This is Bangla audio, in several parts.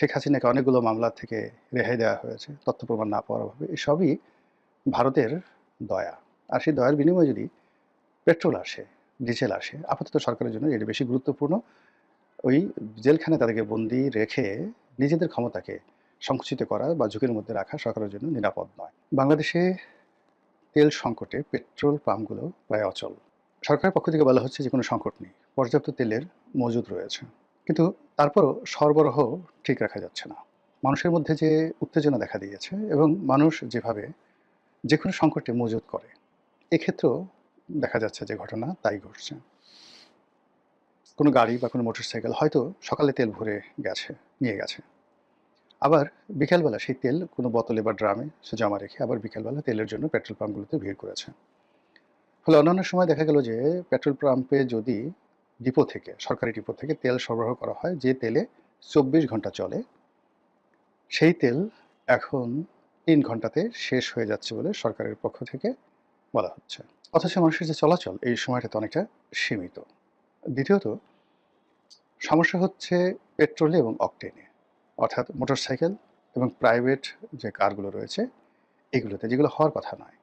শেখ হাসিনাকে অনেকগুলো মামলা থেকে রেহাই দেওয়া হয়েছে তথ্য প্রমাণ না পাওয়ার অভাবে। এসবই ভারতের দয়া। আর সেই দয়ার বিনিময়ে যদি পেট্রোল আসে, ডিজেল আসে, আপাতত সরকারের জন্য এটি বেশি গুরুত্বপূর্ণ। ওই জেলখানায় তাদেরকে বন্দী রেখে নিজেদের ক্ষমতাকে সংকুচিত করা বা ঝুঁকির মধ্যে রাখা সরকারের জন্য নিরাপদ নয়। বাংলাদেশে তেল সংকটে পেট্রোল পাম্পগুলো প্রায় অচল। সরকারের পক্ষ থেকে বলা হচ্ছে যে কোনো সংকট নেই, পর্যাপ্ত তেলের মজুদ রয়েছে। কিন্তু তারপরও সরবরাহ ঠিক রাখা যাচ্ছে না। মানুষের মধ্যে যে উত্তেজনা দেখা দিয়েছে এবং মানুষ যেভাবে যে কোনো সংকটে মজুত করে, এক্ষেত্রেও দেখা যাচ্ছে যে ঘটনা তাই ঘটছে। কোনো গাড়ি বা কোনো মোটরসাইকেল হয়তো সকালে তেল ভরে নিয়ে গেছে, আবার বিকেলবেলা সেই তেল কোনো বোতলে বা ড্রামে সে জমা রেখে আবার বিকেলবেলা তেলের জন্য পেট্রোল পাম্পগুলোতে ভিড় করেছে। ফলে অন্যান্য সময় দেখা গেল যে পেট্রোল পাম্পে যদি সরকারি ডিপো থেকে তেল সরবরাহ করা হয়, যে তেলে ২৪ ঘন্টা চলে, সেই তেল এখন ৩ ঘন্টাতে শেষ হয়ে যাচ্ছে বলে সরকারের পক্ষ থেকে বলা হচ্ছে। অথচ মানুষের যে চলাচল এই সময়টাতে অনেকটা সীমিত। দ্বিতীয়ত সমস্যা হচ্ছে পেট্রোলে এবং অকটেনে, অর্থাৎ মোটরসাইকেল এবং প্রাইভেট যে কারগুলো রয়েছে এগুলোতে, যেগুলো হওয়ার কথা নয়।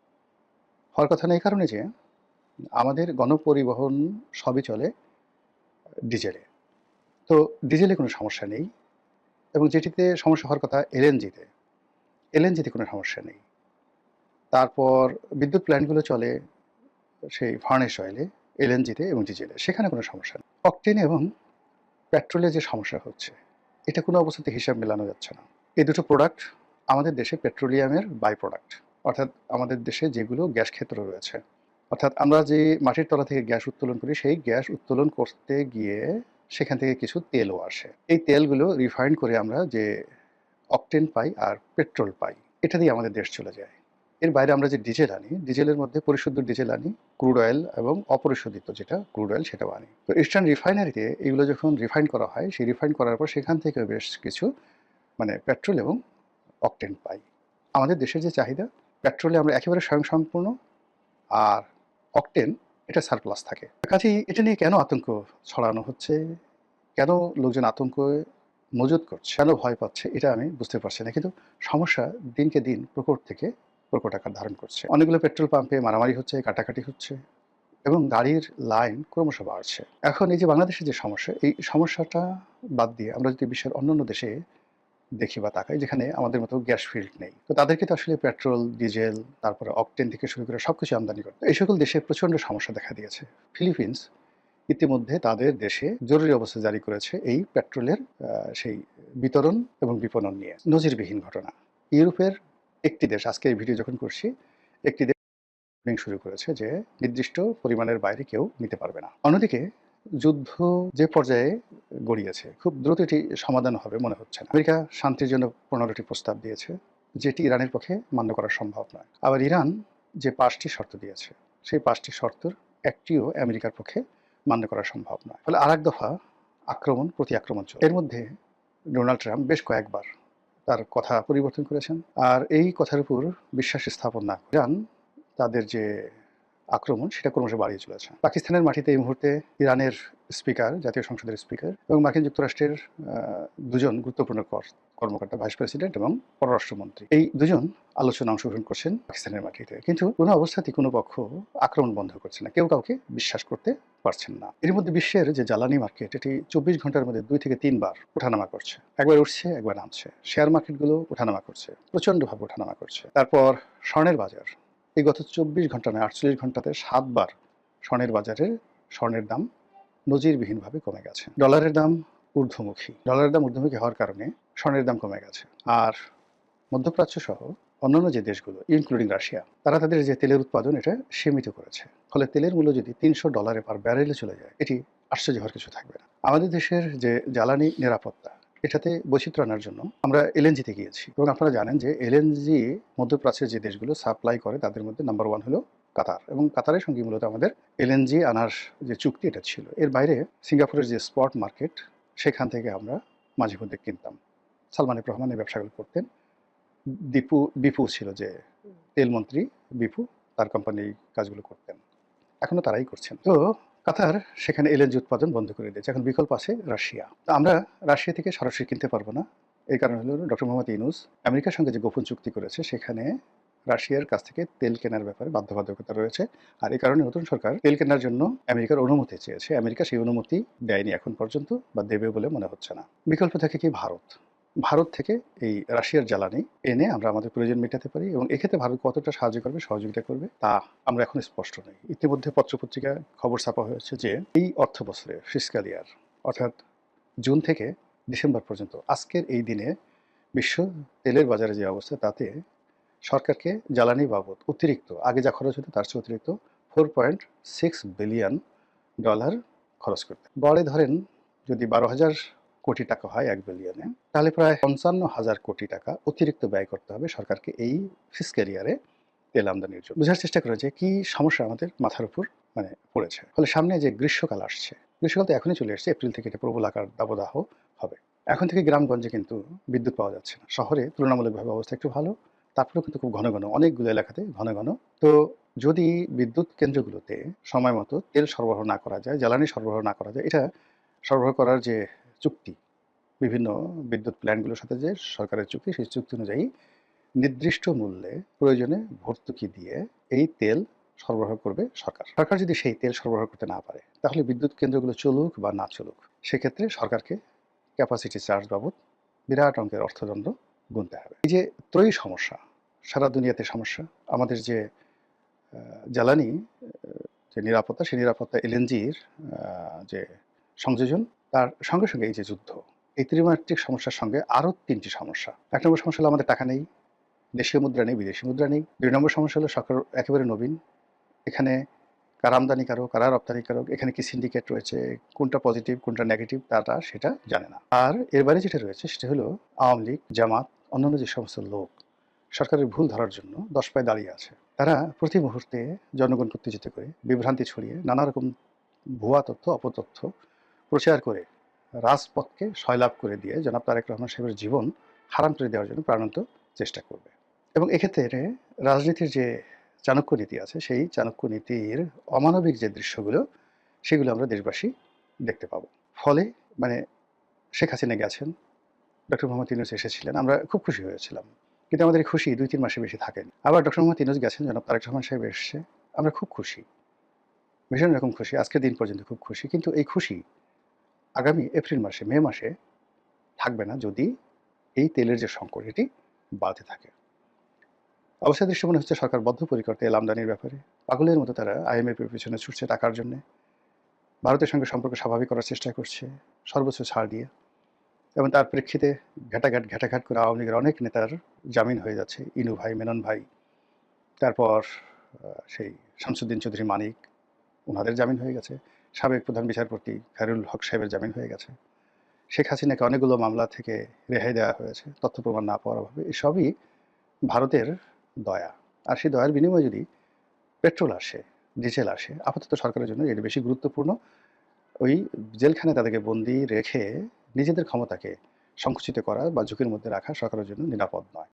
হওয়ার কথা নয় এই কারণে যে আমাদের গণপরিবহন সবই চলে ডিজেলে। তো ডিজেলে কোনো সমস্যা নেই, এবং যেটিতে সমস্যা হওয়ার কথা এলএনজিতে কোনো সমস্যা নেই। তারপর বিদ্যুৎ প্ল্যান্টগুলো চলে সেই ফার্নেস অয়েলে, এলএনজিতে এবং ডিজেলে, সেখানে কোনো সমস্যা নেই। অকটেনে এবং পেট্রোলে যে সমস্যা হচ্ছে, এটা কোনো অবস্থাতে হিসাব মেলানো যাচ্ছে না। এই দুটো প্রোডাক্ট আমাদের দেশে পেট্রোলিয়ামের বাই প্রোডাক্ট, অর্থাৎ আমাদের দেশে যেগুলো গ্যাস ক্ষেত্র রয়েছে, অর্থাৎ আমরা যে মাটির তলা থেকে গ্যাস উত্তোলন করি, সেই গ্যাস উত্তোলন করতে গিয়ে সেখান থেকে কিছু তেলও আসে। এই তেলগুলো রিফাইন্ড করে আমরা যে অকটেন পাই আর পেট্রোল পাই, এটা দিয়ে আমাদের দেশ চলে যায়। এর বাইরে আমরা যে ডিজেল আনি, ডিজেলের মধ্যে পরিশুদ্ধ ডিজেল আনি, ক্রুড অয়েল এবং অপরিশোধিত যেটা ক্রুড অয়েল সেটাও আনি। তো ইস্টার্ন রিফাইনারিতে এগুলো যখন রিফাইন করা হয়, সেই রিফাইন করার পর সেখান থেকে বেশ কিছু পেট্রোল এবং অকটেন পাই। আমাদের দেশের যে চাহিদা, পেট্রোলে আমরা একেবারে স্বয়ংসম্পূর্ণ, আর অকটেন এটা সারপ্লাস থাকে। কাজেই এটা নিয়ে কেন আতঙ্ক ছড়ানো হচ্ছে, কেন লোকজন আতঙ্কে মজুত করছে, কেন ভয় পাচ্ছে, এটা আমি বুঝতে পারছি না। কিন্তু সমস্যা দিনকে দিন প্রকট থেকে প্রকট আকার ধারণ করছে। অনেকগুলো পেট্রোল পাম্পে মারামারি হচ্ছে, কাটাকাটি হচ্ছে এবং গাড়ির লাইন ক্রমশ বাড়ছে। এখন এই যে বাংলাদেশের যে সমস্যা, এই সমস্যাটা বাদ দিয়ে আমরা যদি বিশ্বের অন্যান্য দেশে দেখি বা তাকাই, যেখানে আমাদের মতো গ্যাস ফিল্ড নেই, তো তাদেরকে তো আসলে পেট্রোল, ডিজেল, তারপরে অকটেন থেকে শুরু করে সবকিছু আমদানি করতে। এই সকল দেশে প্রচণ্ড সমস্যা দেখা দিয়েছে। ফিলিপিন্স ইতিমধ্যে তাদের দেশে জরুরি অবস্থা জারি করেছে এই পেট্রোলের সেই বিতরণ এবং বিপণন নিয়ে। নজিরবিহীন ঘটনা। ইউরোপের একটি দেশ, আজকে এই ভিডিও যখন করছি, একটি দেশ শুরু করেছে যে নির্দিষ্ট পরিমাণের বাইরে কেউ নিতে পারবে না। অন্যদিকে যুদ্ধ যে পর্যায়ে গড়িয়েছে, খুব দ্রুত এটি সমাধান হবে মনে হচ্ছে না। আমেরিকা শান্তির জন্য 15টি প্রস্তাব দিয়েছে, যেটি ইরানের পক্ষে মান্য করা সম্ভব নয়। আবার ইরান যে 5টি শর্ত দিয়েছে, সেই 5টি শর্তের একটিও আমেরিকার পক্ষে মান্য করা সম্ভব নয়। ফলে আর এক দফা প্রতি আক্রমণ চলে। এর মধ্যে ডোনাল্ড ট্রাম্প বেশ কয়েকবার তার কথা পরিবর্তন করেছেন, আর এই কথার উপর বিশ্বাস স্থাপন না করে ইরান তাদের যে আক্রমণ সেটা ক্রমশ বাড়িয়ে চলেছে। পাকিস্তানের মাটিতে এই মুহূর্তে ইরানের স্পিকার, জাতীয় সংসদের স্পিকার, এবং মার্কিন যুক্তরাষ্ট্রের দুজন গুরুত্বপূর্ণ কর্মকর্তা, ভাইস প্রেসিডেন্ট এবং পররাষ্ট্রমন্ত্রী, এই দুজন আলোচনা অংশগ্রহণ করছেন পাকিস্তানের মাটিতে। কিন্তু কোনো অবস্থাতেই কোনো পক্ষ আক্রমণ বন্ধ করছে না, কেউ কাউকে বিশ্বাস করতে পারছেন না। এর মধ্যে বিশ্বের যে জ্বালানি মার্কেট, এটি 24 ঘন্টার মধ্যে 2 থেকে 3 বার ওঠানামা করছে। একবার উঠছে, একবার নামছে। শেয়ার মার্কেটগুলো ওঠানামা করছে, প্রচণ্ডভাবে ওঠানামা করছে। তারপর স্বর্ণের বাজার, এই গত 24 ঘন্টা নয়, 48 ঘন্টাতে 7 বার স্বর্ণের দাম নজিরবিহীনভাবে কমে গেছে। ডলারের দাম ঊর্ধ্বমুখী হওয়ার কারণে স্বর্ণের দাম কমে গেছে। আর মধ্যপ্রাচ্য সহ অন্যান্য যে দেশগুলো, ইনক্লুডিং রাশিয়া, তারা তাদের যে তেলের উৎপাদন এটা সীমিত করেছে। ফলে তেলের মূল্য যদি $300 পার ব্যারেলে চলে যায়, এটি আশ্চর্য হওয়ার কিছু থাকবে না। আমাদের দেশের যে জ্বালানি নিরাপত্তা, এটাতে বৈচিত্র্য আনার জন্য আমরা এলএনজিতে গিয়েছি, এবং আপনারা জানেন যে এলএনজি মধ্যপ্রাচ্যের যে দেশগুলো সাপ্লাই করে তাদের মধ্যে নাম্বার 1 হলো কাতার, এবং কাতারের সঙ্গে মূলত আমাদের এলএনজি আনার যে চুক্তি এটা ছিল। এর বাইরে সিঙ্গাপুরের যে স্পট মার্কেট, সেখান থেকে আমরা মাঝে মধ্যে কিনতাম। সালমান এফ রহমান এই ব্যবসাগুলো করতেন। বিপু ছিল যে তেলমন্ত্রী, বিপু, তার কোম্পানি কাজগুলো করতেন, এখনো তারাই করছেন। তো কাতার সেখানে এলএনজি উৎপাদন বন্ধ করে দিয়েছে। এখন বিকল্প আছে রাশিয়া। তো আমরা রাশিয়া থেকে সরাসরি কিনতে পারবো না এই কারণ হলো ডক্টর মোহাম্মদ ইউনূস আমেরিকার সঙ্গে যে গোপন চুক্তি করেছে সেখানে রাশিয়ার কাছ থেকে তেল কেনার ব্যাপারে বাধ্যবাধকতা রয়েছে। আর এই কারণে নতুন সরকার তেল কেনার জন্য আমেরিকার অনুমতি চেয়েছে। আমেরিকা সেই অনুমতি দেয়নি এখন পর্যন্ত, বা দেবে বলে মনে হচ্ছে না। বিকল্প থাকে কি ভারত। ভারত থেকে এই রাশিয়ার জ্বালানি এনে আমরা আমাদের প্রয়োজন মেটাতে পারি, এবং এক্ষেত্রে ভারত কতটা সাহায্য করবে, সহযোগিতা করবে, তা আমরা এখন স্পষ্ট নই। ইতিমধ্যে পত্রপত্রিকা খবর ছাপা হয়েছে যে এই অর্থ বছরে ফিসক্যাল ইয়ার, অর্থাৎ জুন থেকে ডিসেম্বর পর্যন্ত আজকের এই দিনে বিশ্ব তেলের বাজারে যে অবস্থা, তাতে সরকারকে জ্বালানি বাবদ অতিরিক্ত, আগে যা খরচ হতো তার চেয়ে অতিরিক্ত $4.6 বিলিয়ন খরচ করতে। গড়ে ধরেন যদি 12,000 কোটি টাকা হয় 1 বিলিয়নে, তাহলে প্রায় 55,000 কোটি টাকা অতিরিক্ত ব্যয় করতে হবে সরকারকে এই ফিসক্যাল ইয়ারে তেল আমদানির জন্য। বোঝার চেষ্টা করা যায় কি সমস্যা আমাদের মাথার উপর পড়েছে। ফলে সামনে যে গ্রীষ্মকাল আসছে, গ্রীষ্মকাল তো এখনই চলে এসছে, এপ্রিল থেকে এটা প্রবল আকার দাবদাহ হবে। এখন থেকে গ্রামগঞ্জে কিন্তু বিদ্যুৎ পাওয়া যাচ্ছে না। শহরে তুলনামূলকভাবে অবস্থা একটু ভালো, তারপরেও কিন্তু খুব ঘন ঘন, অনেকগুলো এলাকাতে ঘন ঘন। তো যদি বিদ্যুৎ কেন্দ্রগুলোতে সময় মতো তেল সরবরাহ না করা যায়, জ্বালানি সরবরাহ না করা যায়, এটা সরবরাহ করার যে চুক্তি, বিভিন্ন বিদ্যুৎ প্ল্যান্টগুলোর সাথে যে সরকারের চুক্তি, সেই চুক্তি অনুযায়ী নির্দিষ্ট মূল্যে প্রয়োজনে ভর্তুকি দিয়ে এই তেল সরবরাহ করবে সরকার। সরকার যদি সেই তেল সরবরাহ করতে না পারে, তাহলে বিদ্যুৎ কেন্দ্রগুলো চলুক বা না চলুক, সেক্ষেত্রে সরকারকে ক্যাপাসিটি চার্জ বাবদ বিরাট অঙ্কের অর্থদণ্ড গুনতে হবে। এই যে ত্রয়ী সমস্যা, সারা দুনিয়াতে সমস্যা, আমাদের যে জ্বালানি যে নিরাপত্তা, সেই নিরাপত্তা এলএনজির যে সংযোজন, তার সঙ্গে সঙ্গে এই যে যুদ্ধ, এই ত্রিমাত্রিক সমস্যার সঙ্গে আরও 3টি সমস্যা। 1 নম্বর সমস্যা হলো আমাদের টাকা নেই, দেশীয় মুদ্রা নেই, বিদেশি মুদ্রা নেই। 2 নম্বর সমস্যা হলো সরকার একেবারে নবীন, এখানে কারা আমদানিকারক, কারা রপ্তানিকারক, এখানে কি সিন্ডিকেট রয়েছে, কোনটা পজিটিভ কোনটা নেগেটিভ তারা সেটা জানে না। আর এর বাইরে যেটা রয়েছে সেটা হলো আওয়ামী লীগ, জামাত, অন্যান্য যে সমস্ত লোক সরকারের ভুল ধরার জন্য 10 পায়ে দাঁড়িয়ে আছে। তারা প্রতি মুহূর্তে জনগণকে উত্তেজিত করে, বিভ্রান্তি ছড়িয়ে, নানা রকম ভুয়া তথ্য, অপতথ্য প্রচার করে রাজপথকে সয়লাভ করে দিয়ে জনাব তারেক রহমান সাহেবের জীবন হারাম করে দেওয়ার জন্য প্রাণান্ত চেষ্টা করবে। এবং এক্ষেত্রে রাজনীতির যে চাণক্য নীতি আছে, সেই চাণক্য নীতির অমানবিক যে দৃশ্যগুলো, সেগুলো আমরা দেশবাসী দেখতে পাবো। ফলে শেখ হাসিনা গেছেন, ডক্টর মোহাম্মদ ইউনূস এসেছিলেন, আমরা খুব খুশি হয়েছিলাম। কিন্তু আমাদের এই খুশি 2-3 মাসের বেশি থাকেনি। আবার ডক্টর মোহাম্মদ ইউনূস গেছেন, জনাব তারেক রহমান সাহেব এসছে, আমরা খুব খুশি, ভীষণ রকম খুশি, আজকের দিন পর্যন্ত খুব খুশি। কিন্তু এই খুশি আগামী এপ্রিল মাসে, মে মাসে থাকবে না, যদি এই তেলের যে সংকট, এটি বাড়তে থাকে। অবস্থা দৃশ্য মনে হচ্ছে সরকার বদ্ধপরিকর তেল আমদানির ব্যাপারে। পাগলের মতো তারা আইএমএফের পেছনে ছুটছে টাকার জন্যে, ভারতের সঙ্গে সম্পর্ক স্বাভাবিক করার চেষ্টা করছে সর্বোচ্চ ছাড় দিয়ে। এবং তার প্রেক্ষিতে ঘাটাঘাট করে আওয়ামী লীগের অনেক নেতার জামিন হয়ে যাচ্ছে। ইনু ভাই, মেনন ভাই, তারপর সেই শামসুদ্দিন চৌধুরী মানিক, ওনাদের জামিন হয়ে গেছে। সাবেক প্রধান বিচারপতি খায়রুল হক সাহেবের জামিন হয়ে গেছে। শেখ হাসিনাকে অনেকগুলো মামলা থেকে রেহাই দেওয়া হয়েছে তথ্য প্রমাণ না পাওয়ার অভাবে। এসবই ভারতের দয়া। আর সেই দয়ার বিনিময়ে যদি পেট্রোল আসে, ডিজেল আসে, আপাতত সরকারের জন্য এটি বেশি গুরুত্বপূর্ণ। ওই জেলখানায় তাদেরকে বন্দি রেখে নিজেদের ক্ষমতাকে সংকুচিত করা বা ঝুঁকির মধ্যে রাখা সরকারের জন্য নিরাপদ নয়।